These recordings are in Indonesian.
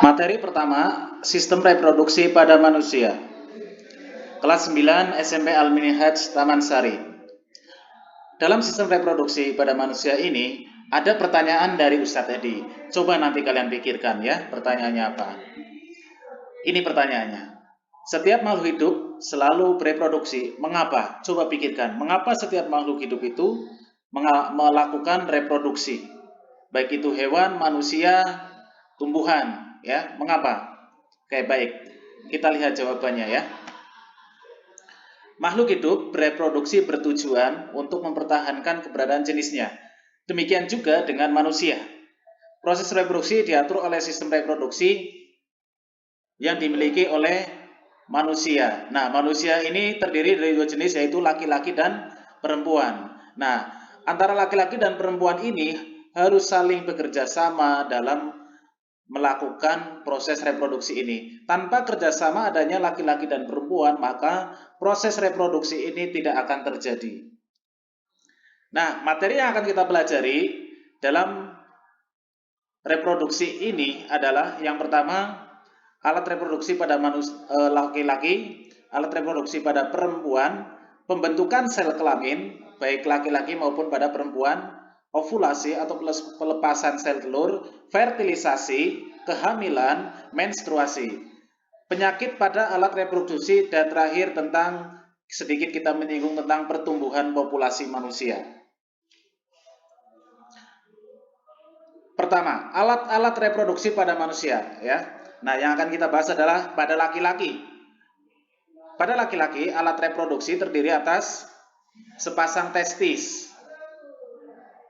Materi pertama, sistem reproduksi pada manusia. Kelas 9 SMP Al-Minhaj Taman Sari. Dalam sistem reproduksi pada manusia ini, ada pertanyaan dari Ustadz Edi. Coba nanti kalian pikirkan ya, pertanyaannya apa. Ini pertanyaannya. Setiap makhluk hidup selalu bereproduksi. Mengapa? Coba pikirkan. Mengapa setiap makhluk hidup itu melakukan reproduksi? Baik itu hewan, manusia, tumbuhan, ya. Mengapa? Oke, baik. Kita lihat jawabannya ya. Makhluk hidup bereproduksi bertujuan untuk mempertahankan keberadaan jenisnya. Demikian juga dengan manusia. Proses reproduksi diatur oleh sistem reproduksi yang dimiliki oleh manusia. Nah, manusia ini terdiri dari dua jenis, yaitu laki-laki dan perempuan. Nah, antara laki-laki dan perempuan ini harus saling bekerja sama dalam melakukan proses reproduksi ini. Tanpa kerjasama adanya laki-laki dan perempuan, maka proses reproduksi ini tidak akan terjadi. Nah, materi yang akan kita pelajari dalam reproduksi ini adalah yang pertama, alat reproduksi pada laki-laki, alat reproduksi pada perempuan, pembentukan sel kelamin, baik laki-laki maupun pada perempuan, ovulasi atau pelepasan sel telur, fertilisasi, kehamilan, menstruasi, penyakit pada alat reproduksi, dan terakhir tentang sedikit kita menyinggung tentang pertumbuhan populasi manusia. Pertama, alat-alat reproduksi pada manusia ya. Nah, yang akan kita bahas adalah pada laki-laki. Pada laki-laki, alat reproduksi terdiri atas sepasang testis.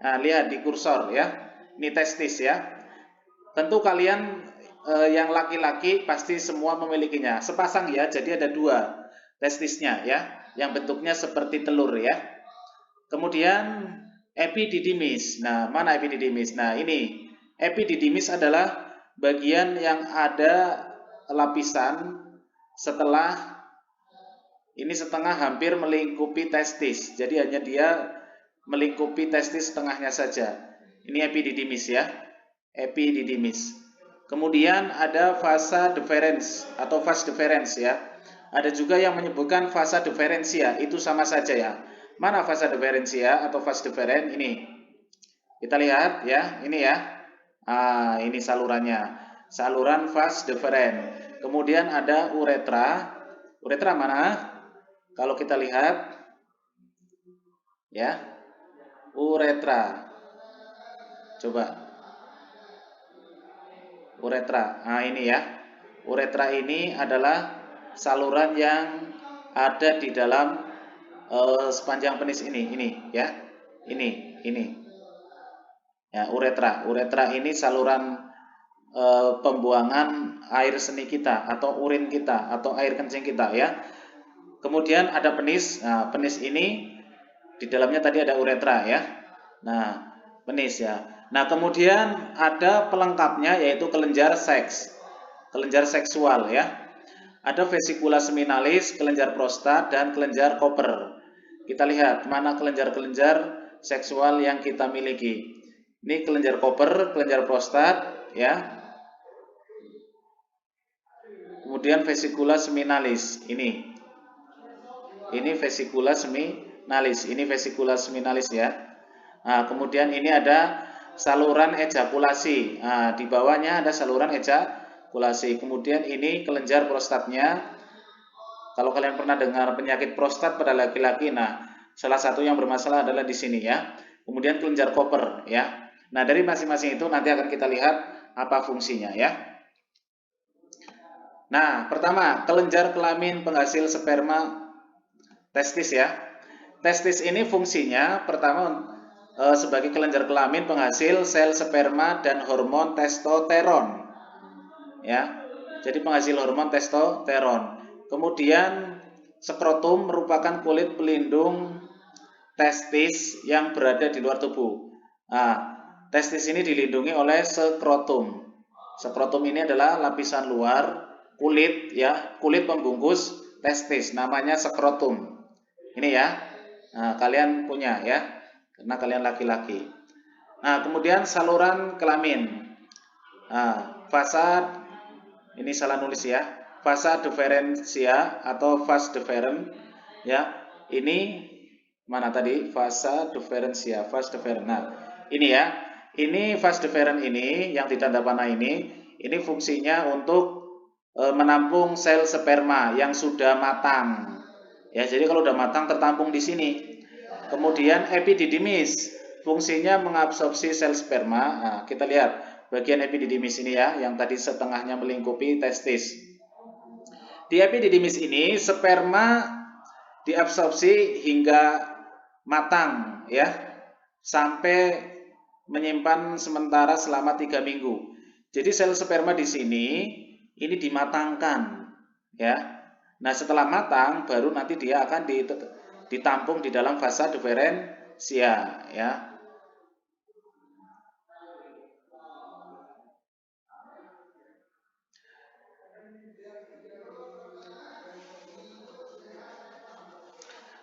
Nah, lihat di kursor ya. Ini testis ya. Tentu kalian yang laki-laki pasti semua memilikinya. Sepasang ya, jadi ada dua testisnya ya, yang bentuknya seperti telur ya. Kemudian epididymis. Nah, mana epididymis? Nah, ini epididymis adalah bagian yang ada lapisan setelah ini setengah hampir melingkupi testis. Jadi hanya dia melingkupi testis setengahnya saja. Ini epididymis ya. Epididymis. Kemudian ada vasa deferens atau vas deferens ya. Ada juga yang menyebutkan vasa deferensia, itu sama saja ya. Mana vasa deferensia atau vas deferen? Ini. Kita lihat ya, ini ya. Ini salurannya. Saluran vas deferen. Kemudian ada uretra. Uretra mana? Kalau kita lihat ya. Uretra. Coba. Uretra. Nah, ini ya. Uretra ini adalah saluran yang ada di dalam sepanjang penis ini ya. Ini. Ya, uretra. Uretra ini saluran pembuangan air seni kita atau urin kita atau air kencing kita ya. Kemudian ada penis. Nah, penis ini di dalamnya tadi ada uretra ya. Nah, penis ya. Nah, kemudian ada pelengkapnya yaitu kelenjar seks. Kelenjar seksual ya. Ada vesikula seminalis, kelenjar prostat, dan kelenjar Koper. Kita lihat mana kelenjar-kelenjar seksual yang kita miliki. Ini kelenjar Koper, kelenjar prostat ya. Kemudian vesikula seminalis. Ini vesikula seminalis. Ini vesikula seminalis ya. Nah, kemudian ini ada saluran ejakulasi. Nah, di bawahnya ada saluran ejakulasi. Kemudian ini kelenjar prostatnya. Kalau kalian pernah dengar penyakit prostat pada laki-laki, nah salah satu yang bermasalah adalah di sini ya. Kemudian kelenjar Koper ya. Nah, dari masing-masing itu nanti akan kita lihat apa fungsinya ya. Nah, pertama, kelenjar kelamin penghasil sperma testis ya. Testis ini fungsinya pertama sebagai kelenjar kelamin penghasil sel sperma dan hormon testosteron. Ya. Jadi penghasil hormon testosteron. Kemudian skrotum merupakan kulit pelindung testis yang berada di luar tubuh. Nah, testis ini dilindungi oleh skrotum. Skrotum ini adalah lapisan luar kulit ya, kulit pembungkus testis, namanya skrotum. Ini ya. Nah, kalian punya ya, karena kalian laki-laki. Nah, kemudian saluran kelamin. Nah, fasa, ini salah nulis ya, fasa deferensia atau vas deferen, ya. Ini mana tadi? Fasa deferensia, vas deferen. Nah, ini ya. Ini vas deferen ini yang ditanda panah ini fungsinya untuk menampung sel sperma yang sudah matang. Ya, jadi kalau udah matang tertampung di sini. Kemudian epididymis, fungsinya mengabsorpsi sel sperma. Nah, kita lihat bagian epididymis ini ya, yang tadi setengahnya melingkupi testis. Di epididymis ini sperma diabsorpsi hingga matang ya, sampai menyimpan sementara selama 3 minggu. Jadi sel sperma di sini ini dimatangkan ya. Nah, setelah matang baru nanti dia akan ditampung di dalam fasa deferensia ya.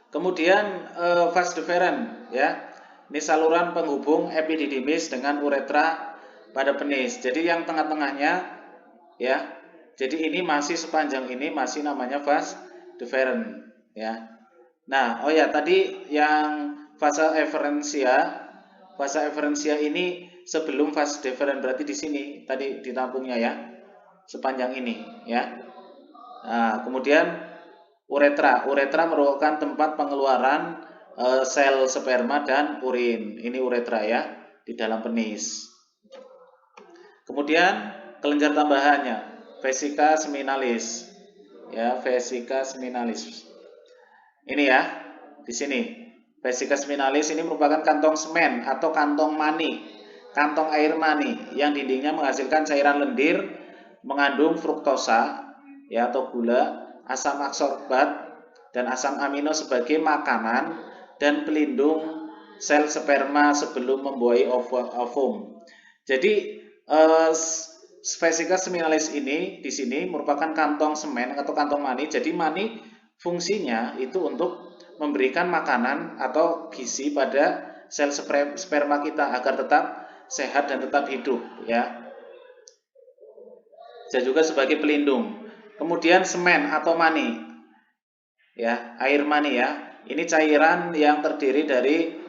Kemudian vas deferen ya. Ini saluran penghubung epididymis dengan uretra pada penis. Jadi yang tengah-tengahnya ya. Jadi ini masih sepanjang ini masih namanya vas deferen ya. Nah, oh ya tadi yang fasa eferensia ini sebelum vas deferen, berarti di sini tadi ditampungnya ya. Sepanjang ini ya. Nah, kemudian uretra merupakan tempat pengeluaran sel sperma dan urin. Ini uretra ya, di dalam penis. Kemudian kelenjar tambahannya, vesica seminalis. Ya, vesica seminalis. Ini ya, di sini. Vesica seminalis ini merupakan kantong semen atau kantong mani, kantong air mani yang dindingnya menghasilkan cairan lendir mengandung fruktosa ya atau gula, asam aksorbat dan asam amino sebagai makanan dan pelindung sel sperma sebelum membuahi ovum. Jadi vesica seminalis ini di sini merupakan kantong semen atau kantong mani. Jadi mani fungsinya itu untuk memberikan makanan atau gizi pada sel sperma kita agar tetap sehat dan tetap hidup ya. Dan juga sebagai pelindung. Kemudian semen atau mani ya, air mani ya. Ini cairan yang terdiri dari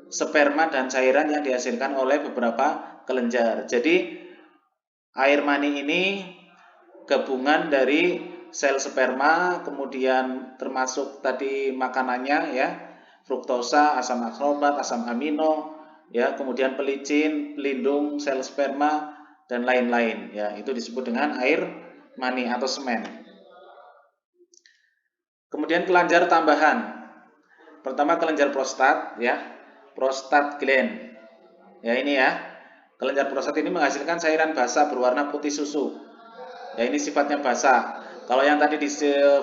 sperma dan cairan yang dihasilkan oleh beberapa kelenjar. Jadi air mani ini gabungan dari sel sperma, kemudian termasuk tadi makanannya ya, fruktosa, asam aksorbat, asam amino, ya, kemudian pelicin, pelindung sel sperma dan lain-lain ya. Itu disebut dengan air mani atau semen. Kemudian kelenjar tambahan. Pertama kelenjar prostat ya, prostat gland. Ya ini ya. Kelenjar prostat ini menghasilkan cairan basah berwarna putih susu. Ya ini sifatnya basah. Kalau yang tadi di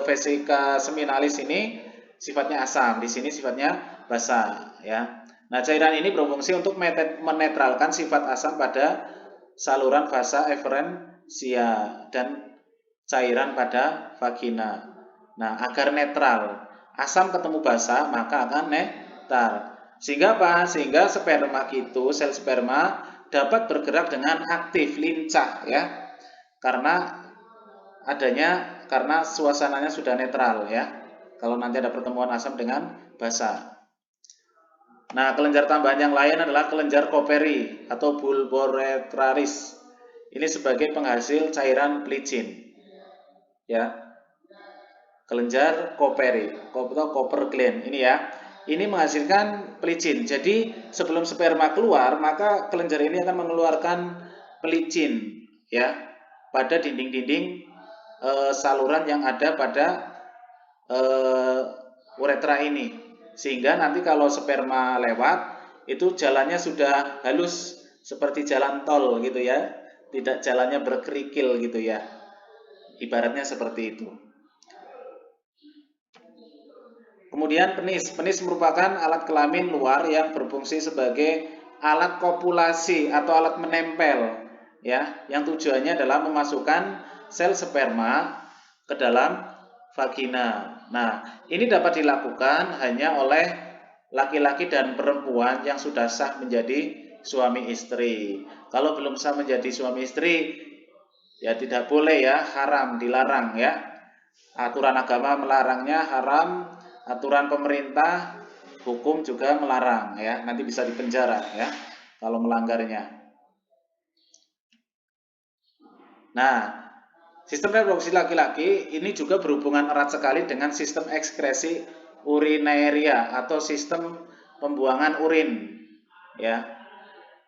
vesica seminalis ini sifatnya asam, di sini sifatnya basah ya. Nah, cairan ini berfungsi untuk menetralkan sifat asam pada saluran fasa eferensia dan cairan pada vagina. Nah, agar netral, asam ketemu basah maka akan netral. Sehingga apa? Sehingga sperma itu, sel sperma dapat bergerak dengan aktif, lincah ya. Karena suasananya sudah netral ya. Kalau nanti ada pertemuan asam dengan basa. Nah, kelenjar tambahan yang lain adalah kelenjar Koperi atau bulboretraris. Ini sebagai penghasil cairan pelicin. Ya. Kelenjar Koperi atau Copper gland ini ya. Ini menghasilkan pelicin. Jadi, sebelum sperma keluar, maka kelenjar ini akan mengeluarkan pelicin ya pada dinding-dinding saluran yang ada pada uretra ini, sehingga nanti kalau sperma lewat itu jalannya sudah halus seperti jalan tol gitu ya, tidak jalannya berkerikil gitu ya, ibaratnya seperti itu. Kemudian penis merupakan alat kelamin luar yang berfungsi sebagai alat kopulasi atau alat menempel ya, yang tujuannya adalah memasukkan sel sperma ke dalam vagina. Nah, ini dapat dilakukan hanya oleh laki-laki dan perempuan yang sudah sah menjadi suami istri. Kalau belum sah menjadi suami istri, ya tidak boleh ya, haram, dilarang ya. Aturan agama melarangnya haram, aturan pemerintah hukum juga melarang ya. Nanti bisa dipenjara ya kalau melanggarnya. Nah, sistem reproduksi laki-laki ini juga berhubungan erat sekali dengan sistem ekskresi urineria atau sistem pembuangan urin ya.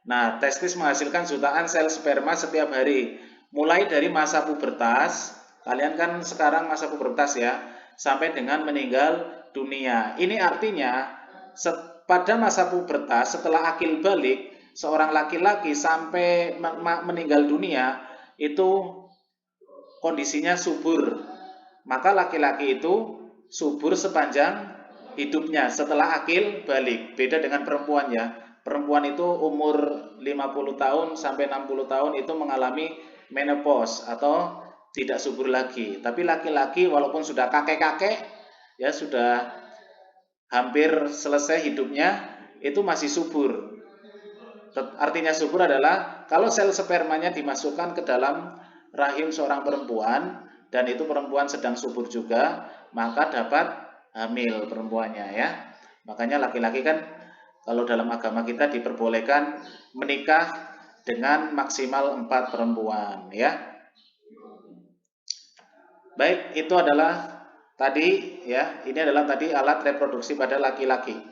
Nah, testis menghasilkan jutaan sel sperma setiap hari. Mulai dari masa pubertas, kalian kan sekarang masa pubertas ya, sampai dengan meninggal dunia. Ini artinya pada masa pubertas setelah akil balik, seorang laki-laki sampai meninggal dunia itu kondisinya subur. Maka laki-laki itu subur sepanjang hidupnya setelah akil balik. Beda dengan perempuan ya. Perempuan itu umur 50 tahun sampai 60 tahun itu mengalami menopause atau tidak subur lagi. Tapi laki-laki walaupun sudah kakek-kakek ya sudah hampir selesai hidupnya itu masih subur. Artinya subur adalah kalau sel spermanya dimasukkan ke dalam rahim seorang perempuan dan itu perempuan sedang subur juga, maka dapat hamil perempuannya ya. Makanya laki-laki kan kalau dalam agama kita diperbolehkan menikah dengan maksimal 4 perempuan ya. Baik, itu adalah tadi ya, ini adalah tadi alat reproduksi pada laki-laki.